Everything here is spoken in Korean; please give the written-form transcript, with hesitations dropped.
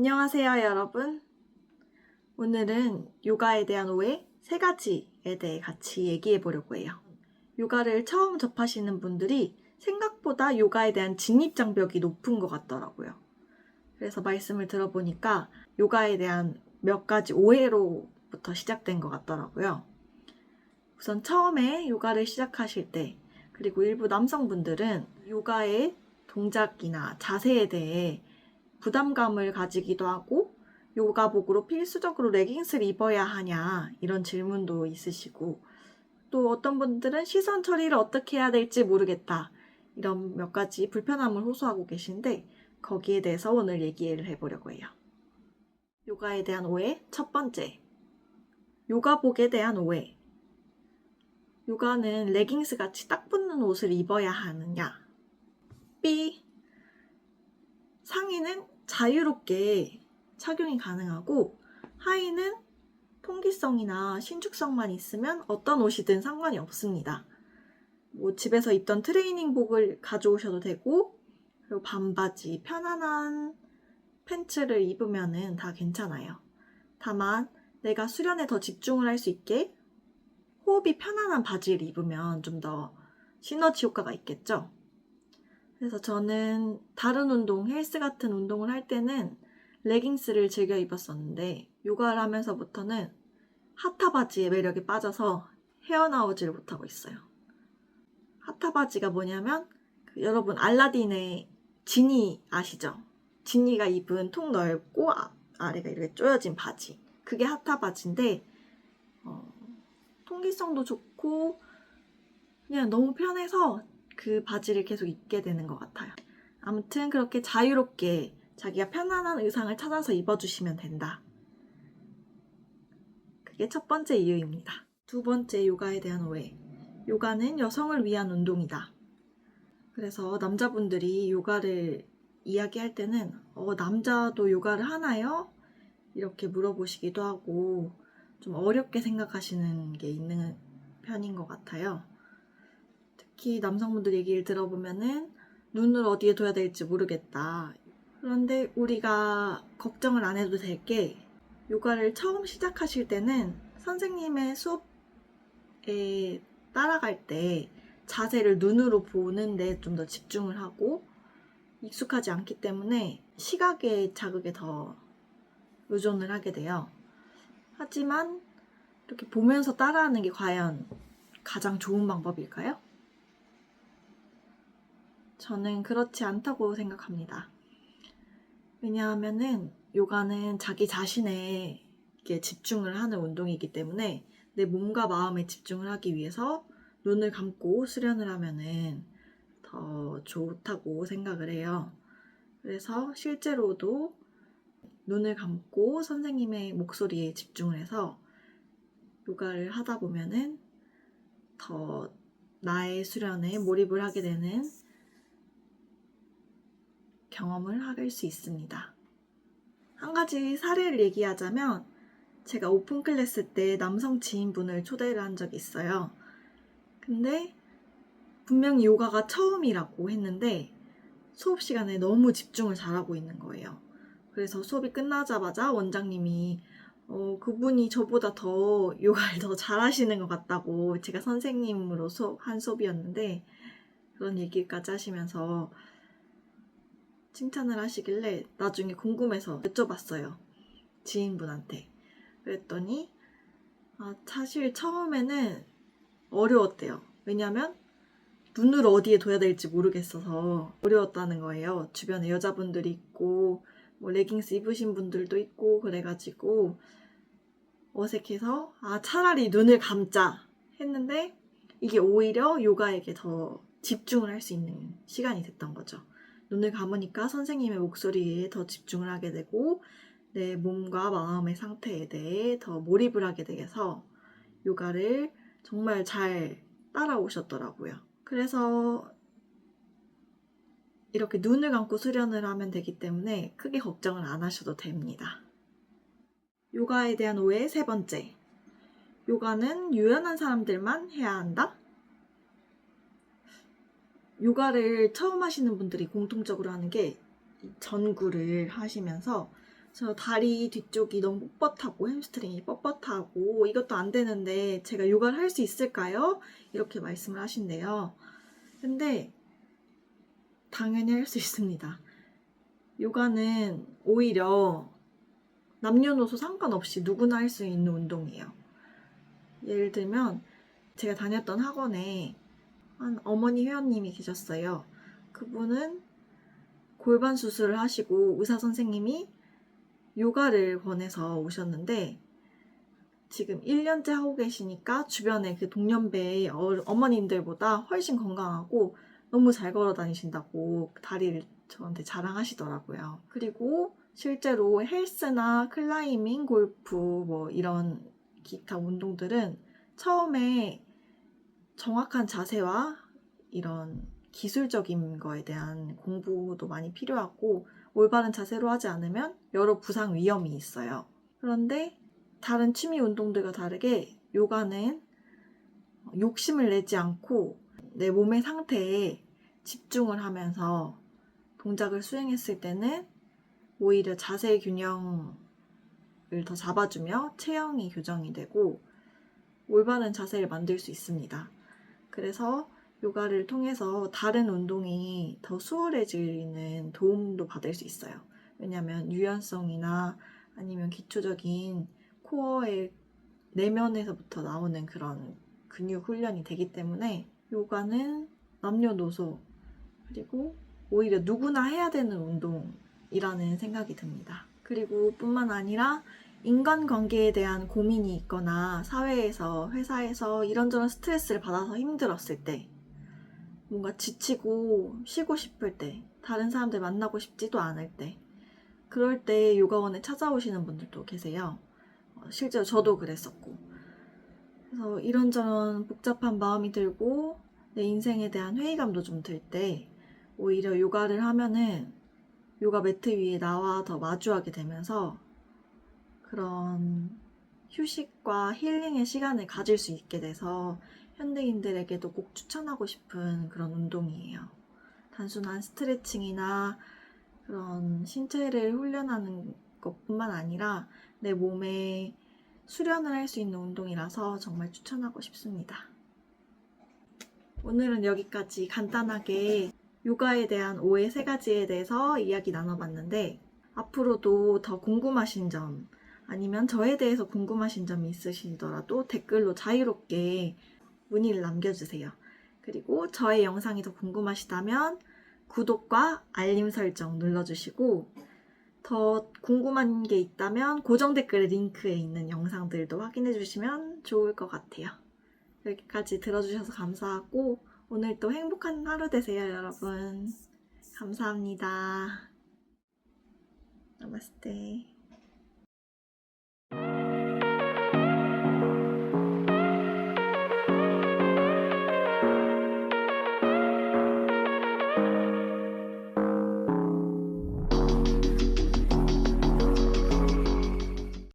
안녕하세요, 여러분. 오늘은 요가에 대한 오해 3가지에 대해 같이 얘기해 보려고 해요. 요가를 처음 접하시는 분들이 생각보다 요가에 대한 진입장벽이 높은 것 같더라고요. 그래서 말씀을 들어보니까 요가에 대한 몇 가지 오해로부터 시작된 것 같더라고요. 우선 처음에 요가를 시작하실 때, 그리고 일부 남성분들은 요가의 동작이나 자세에 대해 부담감을 가지기도 하고 요가복으로 필수적으로 레깅스를 입어야 하냐 이런 질문도 있으시고, 또 어떤 분들은 시선 처리를 어떻게 해야 될지 모르겠다 이런 몇 가지 불편함을 호소하고 계신데, 거기에 대해서 오늘 얘기를 해보려고 해요. 요가에 대한 오해 첫 번째, 요가복에 대한 오해. 요가는 레깅스 같이 딱 붙는 옷을 입어야 하느냐? B. 상의는 자유롭게 착용이 가능하고 하의는 통기성이나 신축성만 있으면 어떤 옷이든 상관이 없습니다. 집에서 입던 트레이닝복을 가져오셔도 되고, 그리고 반바지, 편안한 팬츠를 입으면 다 괜찮아요. 다만 내가 수련에 더 집중을 할 수 있게 호흡이 편안한 바지를 입으면 좀 더 시너지 효과가 있겠죠. 그래서 저는 다른 운동, 헬스 같은 운동을 할 때는 레깅스를 즐겨 입었었는데, 요가를 하면서부터는 하타 바지의 매력에 빠져서 헤어나오지를 못하고 있어요. 하타 바지가 뭐냐면 여러분 알라딘의 지니 아시죠? 지니가 입은 통 넓고 아래가 이렇게 조여진 바지, 그게 하타 바지인데 통기성도 좋고 그냥 너무 편해서 그 바지를 계속 입게 되는 것 같아요. 아무튼 그렇게 자유롭게 자기가 편안한 의상을 찾아서 입어주시면 된다. 그게 첫 번째 이유입니다. 두 번째, 요가에 대한 오해. 요가는 여성을 위한 운동이다. 그래서 남자분들이 요가를 이야기할 때는 남자도 요가를 하나요? 이렇게 물어보시기도 하고 좀 어렵게 생각하시는 게 있는 편인 것 같아요. 특히 남성분들 얘기를 들어보면은 눈을 어디에 둬야 될지 모르겠다. 그런데 우리가 걱정을 안 해도 될 게, 요가를 처음 시작하실 때는 선생님의 수업에 따라갈 때 자세를 눈으로 보는데 좀 더 집중을 하고 익숙하지 않기 때문에 시각의 자극에 더 의존을 하게 돼요. 하지만 이렇게 보면서 따라하는 게 과연 가장 좋은 방법일까요? 저는 그렇지 않다고 생각합니다. 왜냐하면은 요가는 자기 자신에게 집중을 하는 운동이기 때문에 내 몸과 마음에 집중을 하기 위해서 눈을 감고 수련을 하면은 더 좋다고 생각을 해요. 그래서 실제로도 눈을 감고 선생님의 목소리에 집중을 해서 요가를 하다 보면은 더 나의 수련에 몰입을 하게 되는 경험을 할 수 있습니다. 한 가지 사례를 얘기하자면, 제가 오픈 클래스 때 남성 지인분을 초대를 한 적이 있어요. 근데 분명히 요가가 처음이라고 했는데 수업 시간에 너무 집중을 잘하고 있는 거예요. 그래서 수업이 끝나자마자 원장님이 그분이 저보다 더 요가를 더 잘하시는 것 같다고, 제가 선생님으로 한 수업이었는데 그런 얘기까지 하시면서 칭찬을 하시길래 나중에 궁금해서 여쭤봤어요, 지인분한테. 그랬더니 사실 처음에는 어려웠대요. 왜냐면 눈을 어디에 둬야 될지 모르겠어서 어려웠다는 거예요. 주변에 여자분들이 있고 레깅스 입으신 분들도 있고 그래가지고 어색해서 차라리 눈을 감자 했는데, 이게 오히려 요가에게 더 집중을 할 수 있는 시간이 됐던 거죠. 눈을 감으니까 선생님의 목소리에 더 집중을 하게 되고 내 몸과 마음의 상태에 대해 더 몰입을 하게 돼서 요가를 정말 잘 따라오셨더라고요. 그래서 이렇게 눈을 감고 수련을 하면 되기 때문에 크게 걱정을 안 하셔도 됩니다. 요가에 대한 오해 세 번째. 요가는 유연한 사람들만 해야 한다? 요가를 처음 하시는 분들이 공통적으로 하는 게 전구를 하시면서 저 다리 뒤쪽이 너무 뻣뻣하고 햄스트링이 뻣뻣하고 이것도 안 되는데 제가 요가를 할 수 있을까요? 이렇게 말씀을 하신대요. 근데 당연히 할 수 있습니다. 요가는 오히려 남녀노소 상관없이 누구나 할 수 있는 운동이에요. 예를 들면 제가 다녔던 학원에 한 어머니 회원님이 계셨어요. 그분은 골반 수술을 하시고 의사 선생님이 요가를 권해서 오셨는데 지금 1년째 하고 계시니까 주변에 그 동년배의 어머님들보다 훨씬 건강하고 너무 잘 걸어 다니신다고 다리를 저한테 자랑하시더라고요. 그리고 실제로 헬스나 클라이밍, 골프 뭐 이런 기타 운동들은 처음에 정확한 자세와 이런 기술적인 거에 대한 공부도 많이 필요하고 올바른 자세로 하지 않으면 여러 부상 위험이 있어요. 그런데 다른 취미 운동들과 다르게 요가는 욕심을 내지 않고 내 몸의 상태에 집중을 하면서 동작을 수행했을 때는 오히려 자세 균형을 더 잡아주며 체형이 교정이 되고 올바른 자세를 만들 수 있습니다. 그래서 요가를 통해서 다른 운동이 더 수월해지는 도움도 받을 수 있어요. 왜냐하면 유연성이나 아니면 기초적인 코어의 내면에서부터 나오는 그런 근육 훈련이 되기 때문에 요가는 남녀노소 그리고 오히려 누구나 해야 되는 운동이라는 생각이 듭니다. 그리고 뿐만 아니라 인간관계에 대한 고민이 있거나 사회에서, 회사에서 이런저런 스트레스를 받아서 힘들었을 때 뭔가 지치고 쉬고 싶을 때 다른 사람들 만나고 싶지도 않을 때 그럴 때 요가원에 찾아오시는 분들도 계세요. 실제로 저도 그랬었고 그래서 이런저런 복잡한 마음이 들고 내 인생에 대한 회의감도 좀 들 때 오히려 요가를 하면은 요가 매트 위에 나와 더 마주하게 되면서 그런 휴식과 힐링의 시간을 가질 수 있게 돼서 현대인들에게도 꼭 추천하고 싶은 그런 운동이에요. 단순한 스트레칭이나 그런 신체를 훈련하는 것뿐만 아니라 내 몸에 수련을 할 수 있는 운동이라서 정말 추천하고 싶습니다. 오늘은 여기까지 간단하게 요가에 대한 오해 3가지에 대해서 이야기 나눠봤는데 앞으로도 더 궁금하신 점 아니면 저에 대해서 궁금하신 점이 있으시더라도 댓글로 자유롭게 문의를 남겨주세요. 그리고 저의 영상이 더 궁금하시다면 구독과 알림 설정 눌러주시고 더 궁금한 게 있다면 고정 댓글에 링크에 있는 영상들도 확인해 주시면 좋을 것 같아요. 여기까지 들어주셔서 감사하고 오늘도 행복한 하루 되세요, 여러분. 감사합니다. 나마스테.